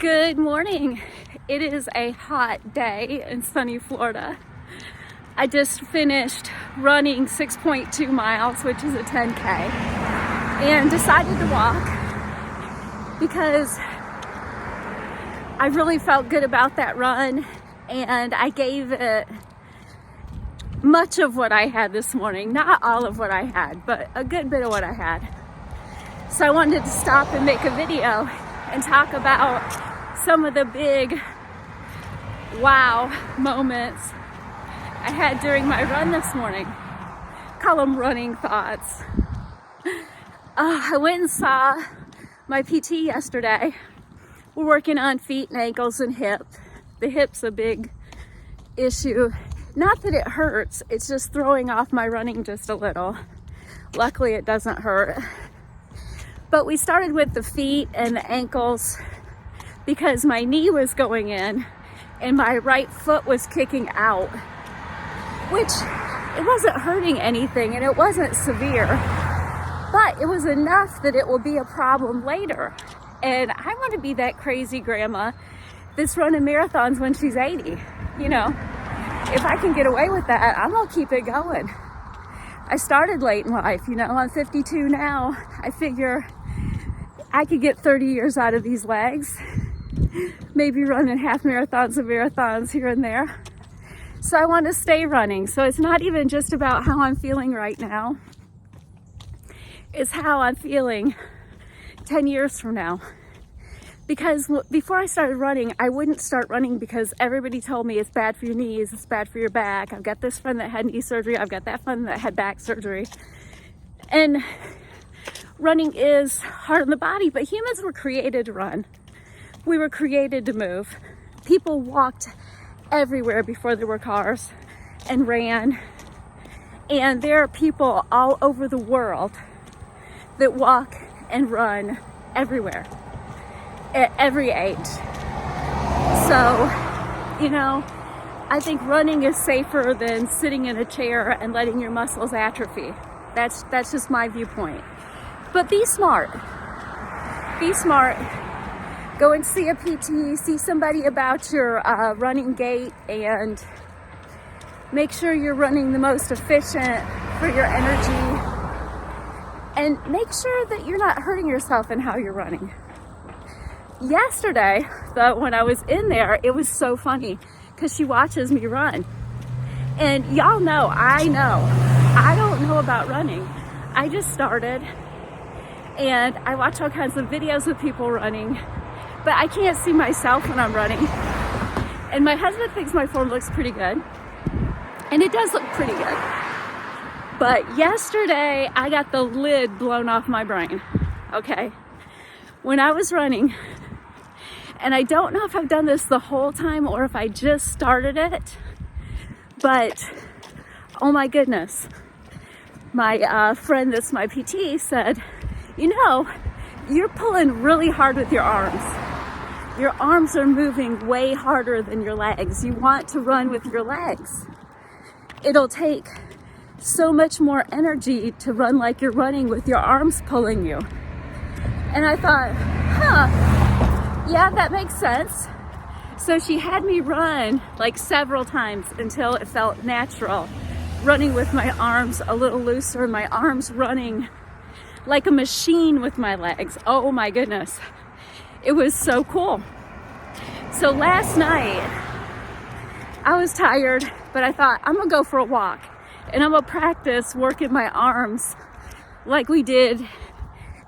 Good morning. It is a hot day in sunny Florida. I just finished running 6.2 miles, which is a 10K, and decided to walk because I really felt good about that run, and I gave it much of what I had this morning. Not all of what I had, but a good bit of what I had. So I wanted to stop and make a video and talk about some of the big wow moments I had during my run this morning. Call them running thoughts. I went and saw my PT yesterday. We're working on feet and ankles and hip. The hip's a big issue. Not that it hurts, it's just throwing off my running just a little. Luckily it doesn't hurt. But we started with the feet and the ankles because my knee was going in and my right foot was kicking out, which it wasn't hurting anything and it wasn't severe, but it was enough that it will be a problem later. And I want to be that crazy grandma that's running marathons when she's 80. You know, if I can get away with that, I'm gonna keep it going. I started late in life, you know, I'm 52 now. I figure I could get 30 years out of these legs, maybe running half marathons and marathons here and there. So I want to stay running. So it's not even just about how I'm feeling right now. It's how I'm feeling 10 years from now. Because before I started running, I wouldn't start running because everybody told me it's bad for your knees, it's bad for your back. I've got this friend that had knee surgery, I've got that friend that had back surgery. And running is hard on the body, but humans were created to run. We were created to move. People walked everywhere before there were cars and ran. And there are people all over the world that walk and run everywhere at every age. So, you know, I think running is safer than sitting in a chair and letting your muscles atrophy. That's just my viewpoint. But be smart. Be smart. Go and see a PT, see somebody about your running gait, and make sure you're running the most efficient for your energy. And make sure that you're not hurting yourself in how you're running. Yesterday, though, when I was in there, it was so funny because she watches me run. And y'all know, I don't know about running. I just started. And I watch all kinds of videos of people running, but I can't see myself when I'm running. And my husband thinks my form looks pretty good. And it does look pretty good. But yesterday, I got the lid blown off my brain, okay? When I was running, and I don't know if I've done this the whole time or if I just started it, but oh my goodness. My friend that's my PT said, you know, you're pulling really hard with your arms. Your arms are moving way harder than your legs. You want to run with your legs. It'll take so much more energy to run like you're running with your arms pulling you. And I thought, yeah, that makes sense. So she had me run like several times until it felt natural, running with my arms a little looser and my arms running like a machine with my legs. Oh my goodness. It was so cool. So last night, I was tired, but I thought I'm gonna go for a walk and I'm gonna practice working my arms like we did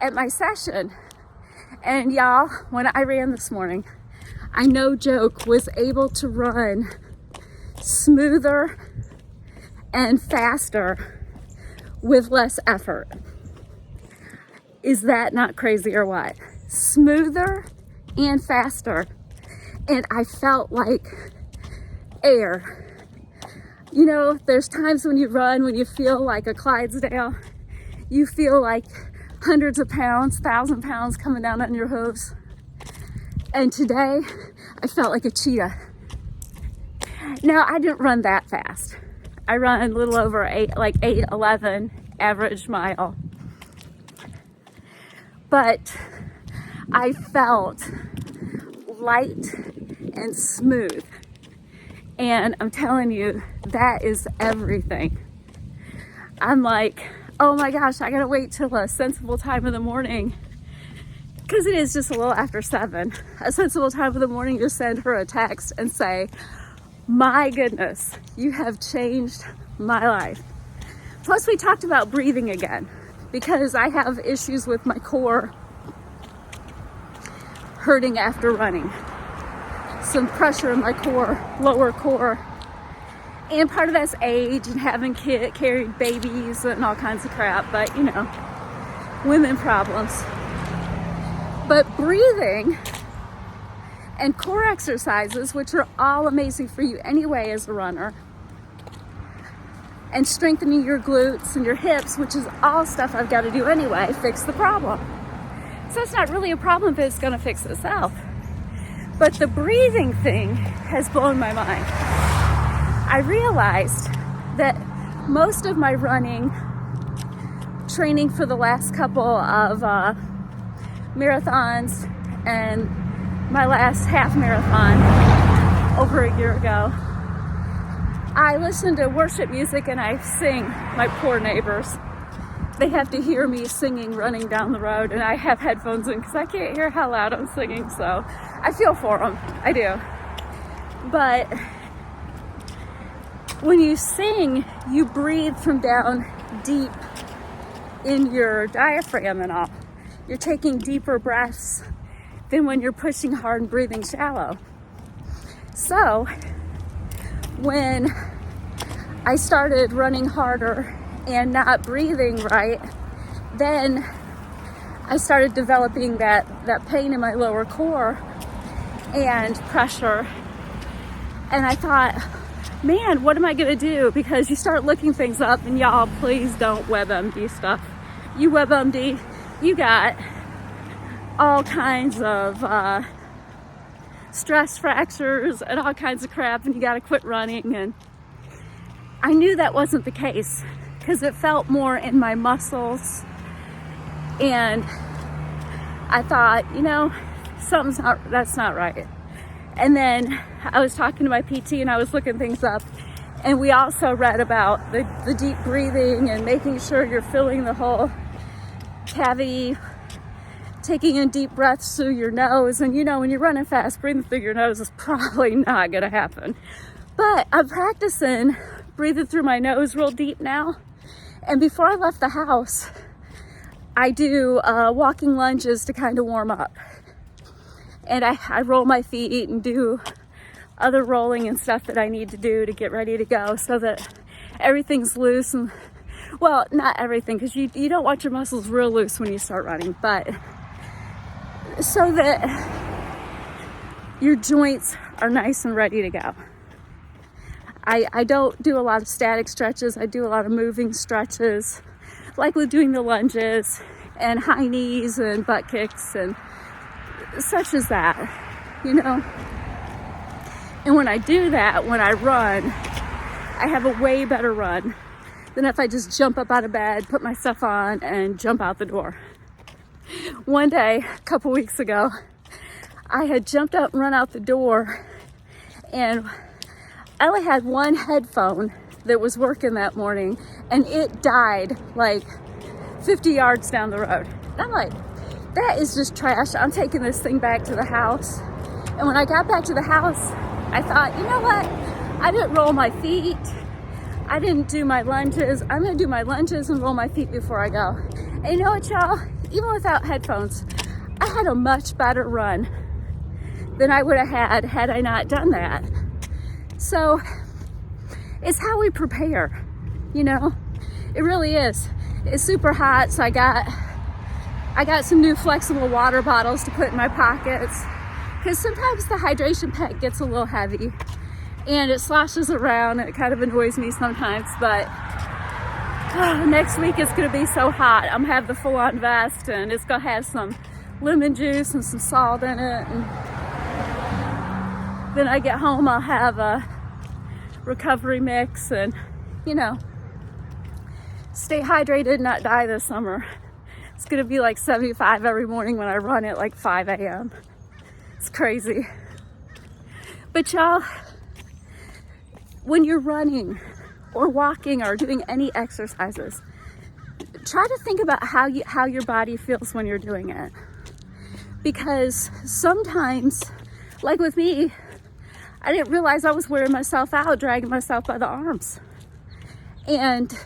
at my session. And y'all, when I ran this morning, I no joke was able to run smoother and faster with less effort. Is that not crazy or what? Smoother and faster. And I felt like air. You know, there's times when you run, when you feel like a Clydesdale, you feel like hundreds of pounds, 1,000 pounds coming down on your hooves. And today, I felt like a cheetah. Now, I didn't run that fast. I run a little over 8:11 average mile. But I felt light and smooth. And I'm telling you, that is everything. I'm like, oh my gosh, I gotta wait till a sensible time of the morning, because it is just a little after 7. A sensible time of the morning to send her a text and say, my goodness, you have changed my life. Plus, we talked about breathing again, because I have issues with my core hurting after running. Some pressure in my core, lower core. And part of that's age and having carried babies and all kinds of crap, but you know, women problems. But breathing and core exercises, which are all amazing for you anyway as a runner, and strengthening your glutes and your hips, which is all stuff I've got to do anyway, fix the problem. So it's not really a problem if it's going to fix itself. But the breathing thing has blown my mind. I realized that most of my running training for the last couple of marathons and my last half marathon over a year ago, I listen to worship music and I sing. My poor neighbors, they have to hear me singing running down the road, and I have headphones in because I can't hear how loud I'm singing, so I feel for them. I do. But when you sing, you breathe from down deep in your diaphragm and all. You're taking deeper breaths than when you're pushing hard and breathing shallow. So when I started running harder and not breathing right, then I started developing that pain in my lower core and pressure. And I thought, man, what am I gonna do? Because you start looking things up, and y'all, please don't WebMD stuff. You WebMD, you got all kinds of stress fractures and all kinds of crap, and you gotta quit running. And I knew that wasn't the case, because it felt more in my muscles, and I thought, you know, that's not right. And then I was talking to my PT and I was looking things up, and we also read about the deep breathing and making sure you're filling the whole cavity, taking in deep breaths through your nose. And you know, when you're running fast, breathing through your nose is probably not gonna happen. But I'm practicing breathing through my nose real deep now. And before I left the house, I do walking lunges to kind of warm up. And I roll my feet and do other rolling and stuff that I need to do to get ready to go, so that everything's loose. And, well, not everything, because you don't want your muscles real loose when you start running, but so that your joints are nice and ready to go. I don't do a lot of static stretches. I do a lot of moving stretches, like with doing the lunges and high knees and butt kicks and such as that, you know. And when I do that, when I run, I have a way better run than if I just jump up out of bed, put my stuff on, and jump out the door. One day, a couple weeks ago, I had jumped up and run out the door, and I only had one headphone that was working that morning, and it died like 50 yards down the road. And I'm like, that is just trash. I'm taking this thing back to the house. And when I got back to the house, I thought, you know what? I didn't roll my feet. I didn't do my lunges. I'm gonna do my lunges and roll my feet before I go. And you know what, y'all? Even without headphones, I had a much better run than I would have had I not done that. So it's how we prepare, you know? It really is. It's super hot, so I got some new flexible water bottles to put in my pockets, because sometimes the hydration pack gets a little heavy and it sloshes around and it kind of annoys me sometimes. But next week it's going to be so hot. I'm going to have the full-on vest, and it's going to have some lemon juice and some salt in it. And then I get home, I'll have a recovery mix, and, you know, stay hydrated, not die this summer. It's gonna be like 75 every morning when I run at like 5 a.m. It's crazy. But y'all, when you're running or walking or doing any exercises, try to think about how your body feels when you're doing it. Because sometimes, like with me, I didn't realize I was wearing myself out, dragging myself by the arms. And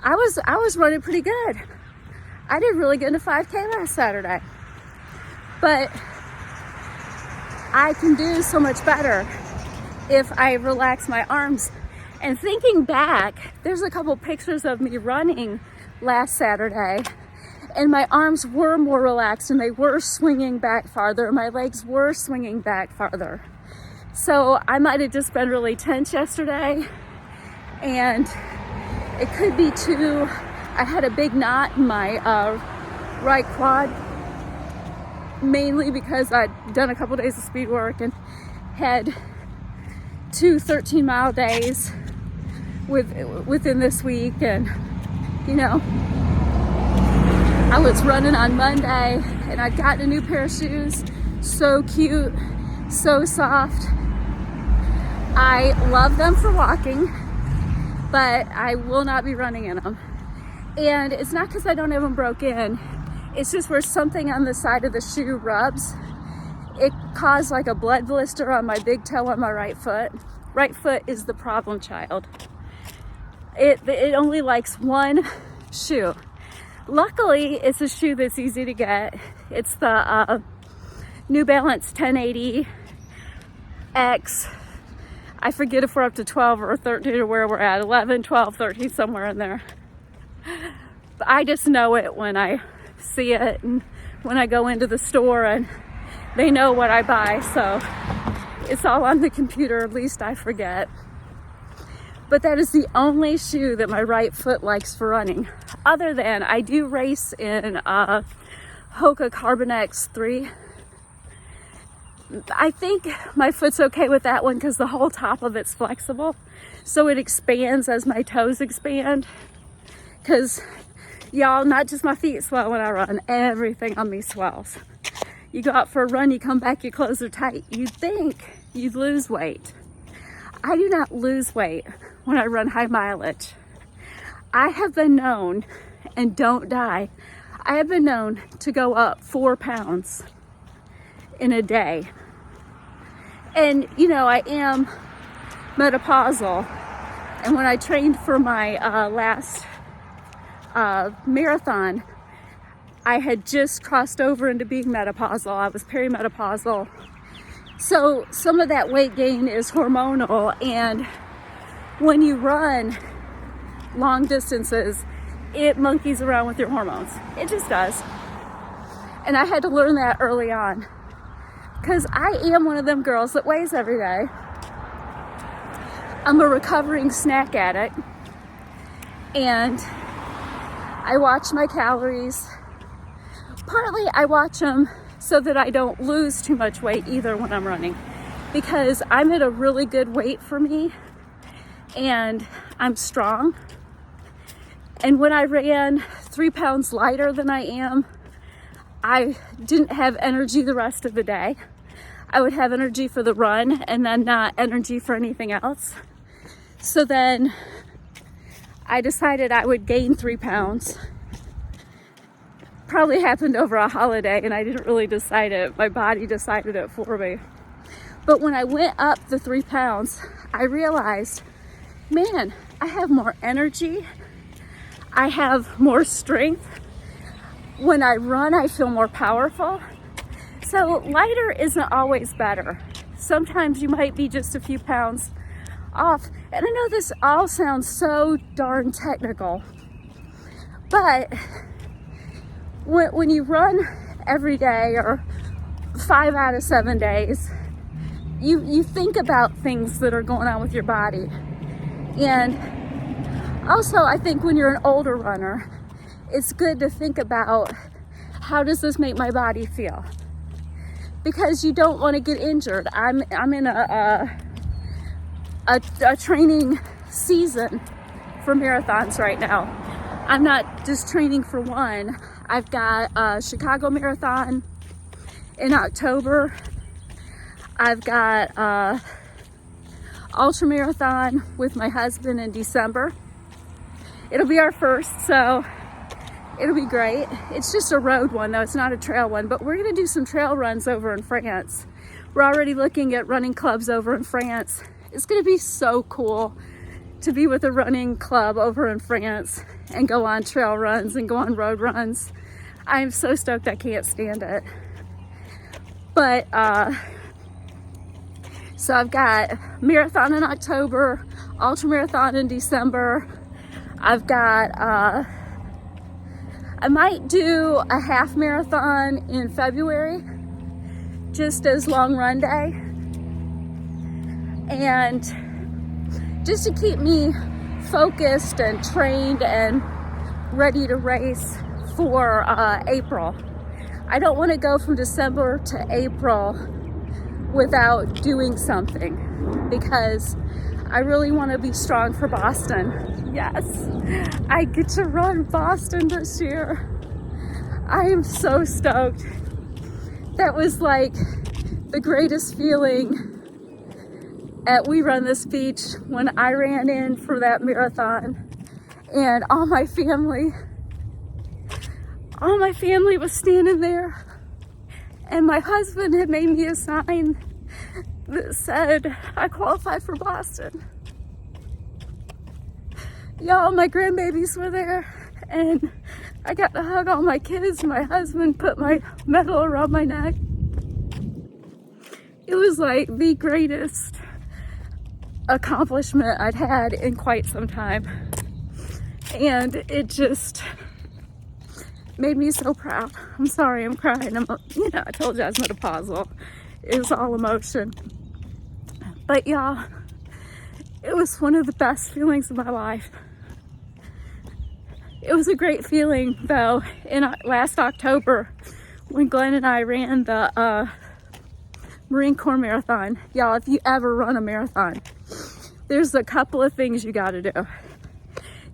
I was running pretty good. I did really good in a 5K last Saturday. But I can do so much better if I relax my arms. And thinking back, there's a couple pictures of me running last Saturday, and my arms were more relaxed and they were swinging back farther. My legs were swinging back farther. So I might have just been really tense yesterday, and it could be too, I had a big knot in my right quad, mainly because I'd done a couple days of speed work and had 2 13-mile days within this week. And you know, I was running on Monday and I'd gotten a new pair of shoes. So cute, so soft. I love them for walking, but I will not be running in them. And it's not because I don't have them broke in. It's just where something on the side of the shoe rubs. It caused like a blood blister on my big toe on my right foot. Right foot is the problem child. It only likes one shoe. Luckily, it's a shoe that's easy to get. It's the New Balance 1080 X. I forget if we're up to 12 or 13 or where we're at, 11, 12, 13, somewhere in there. But I just know it when I see it and when I go into the store, and they know what I buy, so it's all on the computer, at least I forget. But that is the only shoe that my right foot likes for running. Other than I do race in Hoka Carbon X3. I think my foot's okay with that one because the whole top of it's flexible. So it expands as my toes expand. Because y'all, not just my feet swell when I run, everything on me swells. You go out for a run, you come back, your clothes are tight. You'd think you'd lose weight. I do not lose weight when I run high mileage. I have been known, and don't die, I have been known to go up 4 pounds in a day. And you know, I am menopausal, and when I trained for my last marathon, I had just crossed over into being menopausal. I was perimenopausal. So some of that weight gain is hormonal, and when you run long distances, it monkeys around with your hormones. It just does. And I had to learn that early on, because I am one of them girls that weighs every day. I'm a recovering snack addict, and I watch my calories. Partly I watch them so that I don't lose too much weight either when I'm running, because I'm at a really good weight for me and I'm strong. And when I ran 3 pounds lighter than I am, I didn't have energy the rest of the day. I would have energy for the run and then not energy for anything else. So then I decided I would gain 3 pounds. Probably happened over a holiday and I didn't really decide it. My body decided it for me. But when I went up the 3 pounds, I realized, man, I have more energy. I have more strength. When I run, I feel more powerful. So lighter isn't always better. Sometimes you might be just a few pounds off. And I know this all sounds so darn technical, but when you run every day or 5 out of 7 days, you think about things that are going on with your body. And also, I think when you're an older runner, it's good to think about, how does this make my body feel? Because you don't want to get injured. I'm in a training season for marathons right now. I'm not just training for one. I've got a Chicago Marathon In October, I've got ultra marathon with my husband in December. It'll be our first, so it'll be great. It's just a road one though, it's not a trail one, but we're gonna do some trail runs over in France. We're already looking at running clubs over in France. It's gonna be so cool to be with a running club over in France and go on trail runs and go on road runs. I'm so stoked, I can't stand it. But, so I've got marathon in October, ultra marathon in December. I've got, I might do a half marathon in February, just as long run day. And just to keep me focused and trained and ready to race for April. I don't want to go from December to April without doing something, because I really want to be strong for Boston. Yes, I get to run Boston this year. I am so stoked. That was like the greatest feeling at We Run This Beach when I ran in for that marathon, and all my family was standing there, and my husband had made me a sign that said I qualified for Boston. Y'all, my grandbabies were there, and I got to hug all my kids. My husband put my medal around my neck. It was like the greatest accomplishment I'd had in quite some time, and it just made me so proud. I'm sorry, I'm crying. I told you I was menopausal. It was all emotion. But y'all, it was one of the best feelings of my life. It was a great feeling though in last October when Glenn and I ran the Marine Corps Marathon. Y'all, if you ever run a marathon, there's a couple of things you got to do.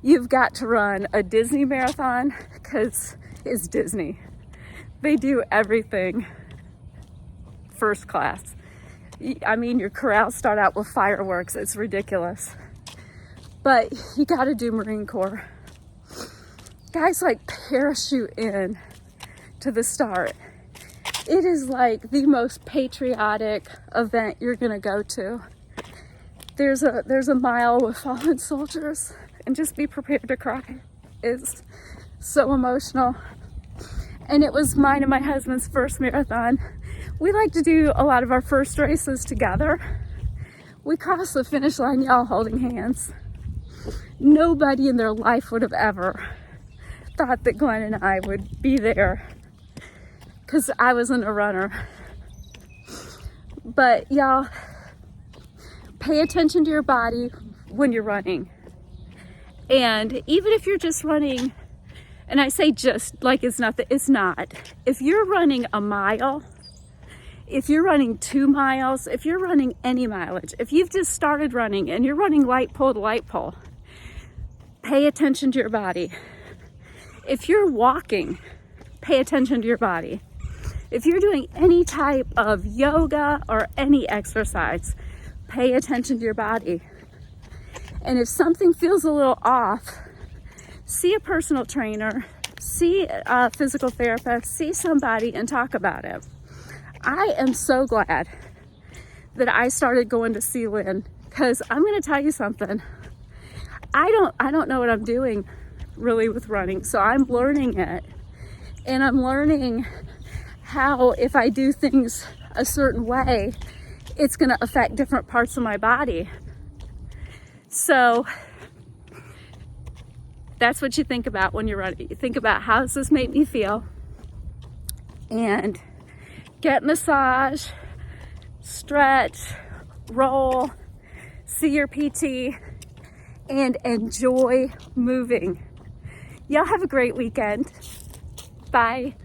You've got to run a Disney marathon, because it's Disney. They do everything first class. I mean, your corrals start out with fireworks. It's ridiculous. But you got to do Marine Corps. Guys like parachute in to the start. It is like the most patriotic event you're gonna go to. There's a mile with fallen soldiers, and just be prepared to cry. It's so emotional. And it was mine and my husband's first marathon. We like to do a lot of our first races together. We crossed the finish line, y'all, holding hands. Nobody in their life would have ever thought that Glenn and I would be there, because I wasn't a runner. But y'all, pay attention to your body when you're running. And even if you're just running, and I say just like it's not. If you're running a mile, if you're running 2 miles, if you're running any mileage, if you've just started running and you're running light pole to light pole, pay attention to your body. If you're walking, pay attention to your body. If you're doing any type of yoga or any exercise, pay attention to your body. And if something feels a little off, see a personal trainer, see a physical therapist, see somebody and talk about it. I am so glad that I started going to see Lynn, because I'm going to tell you something. I don't know what I'm doing really with running, so I'm learning it. And I'm learning how, if I do things a certain way, it's going to affect different parts of my body. So that's what you think about when you're running. You think about, how does this make me feel? And get massage, stretch, roll, see your PT, and enjoy moving. Y'all have a great weekend. Bye.